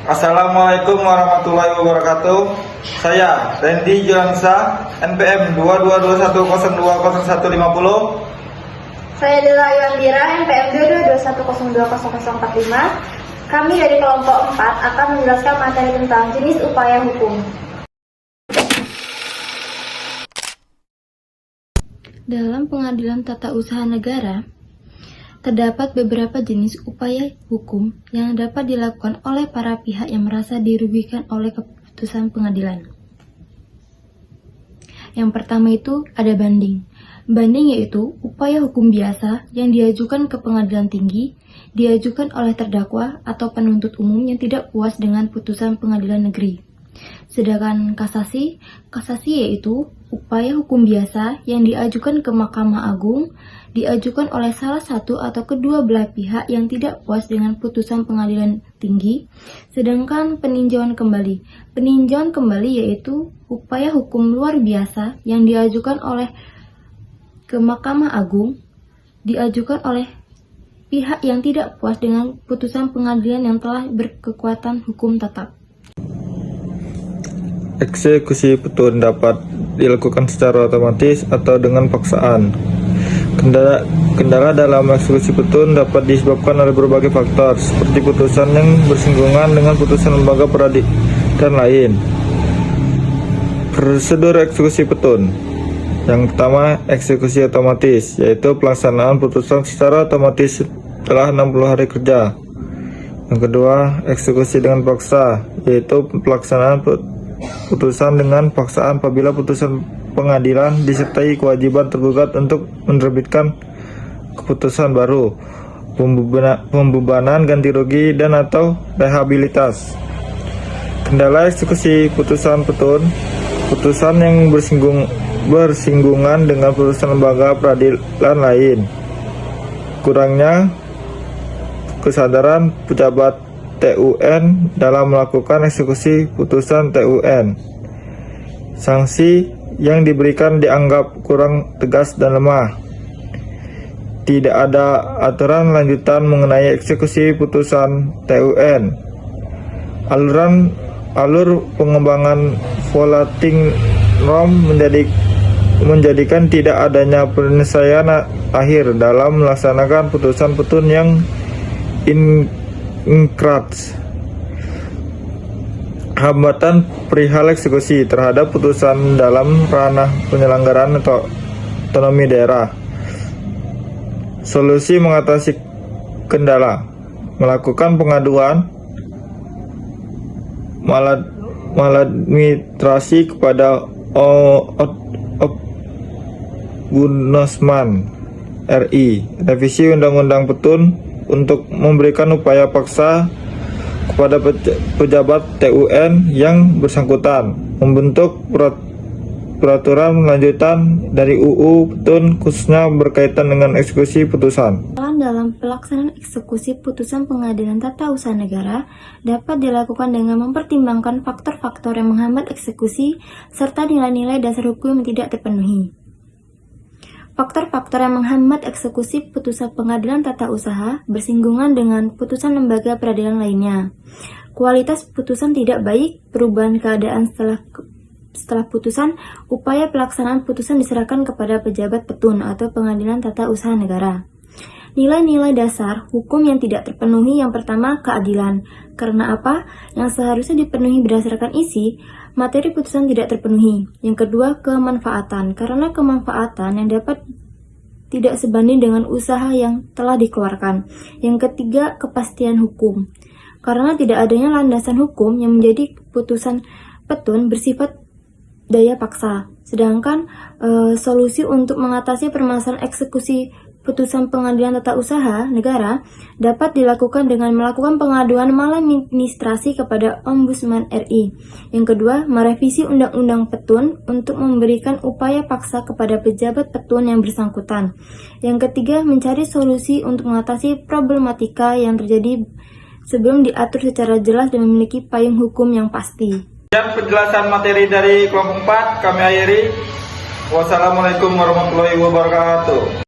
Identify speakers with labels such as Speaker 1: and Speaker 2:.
Speaker 1: Assalamualaikum warahmatullahi wabarakatuh. Saya Randy Julansa, NPM 2221020150.
Speaker 2: Saya Dela Yuandira, NPM 2221020045. Kami dari kelompok 4 akan menjelaskan materi tentang jenis upaya hukum.
Speaker 3: Dalam pengadilan tata usaha negara, terdapat beberapa jenis upaya hukum yang dapat dilakukan oleh para pihak yang merasa dirugikan oleh keputusan pengadilan. Yang pertama itu ada banding. Banding yaitu upaya hukum biasa yang diajukan ke pengadilan tinggi, diajukan oleh terdakwa atau penuntut umum yang tidak puas dengan putusan pengadilan negeri. Sedangkan kasasi yaitu upaya hukum biasa yang diajukan ke Mahkamah Agung, diajukan oleh salah satu atau kedua belah pihak yang tidak puas dengan putusan pengadilan tinggi. Sedangkan peninjauan kembali yaitu upaya hukum luar biasa yang diajukan oleh ke Mahkamah Agung, diajukan oleh pihak yang tidak puas dengan putusan pengadilan yang telah berkekuatan hukum tetap.
Speaker 1: Eksekusi petun dapat dilakukan secara otomatis atau dengan paksaan. Kendala dalam eksekusi petun dapat disebabkan oleh berbagai faktor, seperti putusan yang bersinggungan dengan putusan lembaga peradilan lain. Prosedur eksekusi petun. Yang pertama, eksekusi otomatis, yaitu pelaksanaan putusan secara otomatis setelah 60 hari kerja. Yang kedua, eksekusi dengan paksa, yaitu pelaksanaan putusan dengan paksaan apabila putusan pengadilan disertai kewajiban tergugat untuk menerbitkan keputusan baru, pembebanan ganti rugi dan atau rehabilitas. Kendala eksekusi putusan petun, putusan yang bersinggungan dengan putusan lembaga peradilan lain. Kurangnya kesadaran pejabat TUN dalam melakukan eksekusi putusan TUN. Sanksi yang diberikan dianggap kurang tegas dan lemah. Tidak ada aturan lanjutan mengenai eksekusi putusan TUN. Alur pengembangan voting norm menjadikan tidak adanya penyelesaian akhir dalam melaksanakan putusan petun yang inkrah. Hambatan perihal eksekusi terhadap putusan dalam ranah penyelenggaraan atau otonomi daerah. Solusi mengatasi kendala: melakukan pengaduan maladministrasi kepada Ombudsman RI, revisi Undang-Undang Petun untuk memberikan upaya paksa kepada pejabat TUN yang bersangkutan, membentuk peraturan lanjutan dari UU Petun khususnya berkaitan dengan eksekusi putusan.
Speaker 3: Dalam pelaksanaan eksekusi putusan pengadilan tata usaha negara dapat dilakukan dengan mempertimbangkan faktor-faktor yang menghambat eksekusi serta nilai-nilai dasar hukum yang tidak terpenuhi. Faktor-faktor yang menghambat eksekusi putusan pengadilan tata usaha bersinggungan dengan putusan lembaga peradilan lainnya. Kualitas putusan tidak baik, perubahan keadaan setelah putusan, upaya pelaksanaan putusan diserahkan kepada pejabat petun atau pengadilan tata usaha negara. Nilai-nilai dasar hukum yang tidak terpenuhi. Yang pertama, keadilan. Karena apa? Yang seharusnya dipenuhi berdasarkan isi, materi putusan tidak terpenuhi. Yang kedua, kemanfaatan. Karena kemanfaatan yang dapat tidak sebanding dengan usaha yang telah dikeluarkan. Yang ketiga, kepastian hukum. Karena tidak adanya landasan hukum yang menjadi putusan petun bersifat daya paksa. Sedangkan solusi untuk mengatasi permasalahan eksekusi putusan pengadilan tata usaha negara dapat dilakukan dengan melakukan pengaduan maladministrasi kepada Ombudsman RI. Yang kedua, merevisi Undang-Undang Petun untuk memberikan upaya paksa kepada pejabat petun yang bersangkutan. Yang ketiga, mencari solusi untuk mengatasi problematika yang terjadi sebelum diatur secara jelas dan memiliki payung hukum yang pasti.
Speaker 1: Dan penjelasan materi dari kelompok 4 kami akhiri. Wassalamualaikum warahmatullahi wabarakatuh.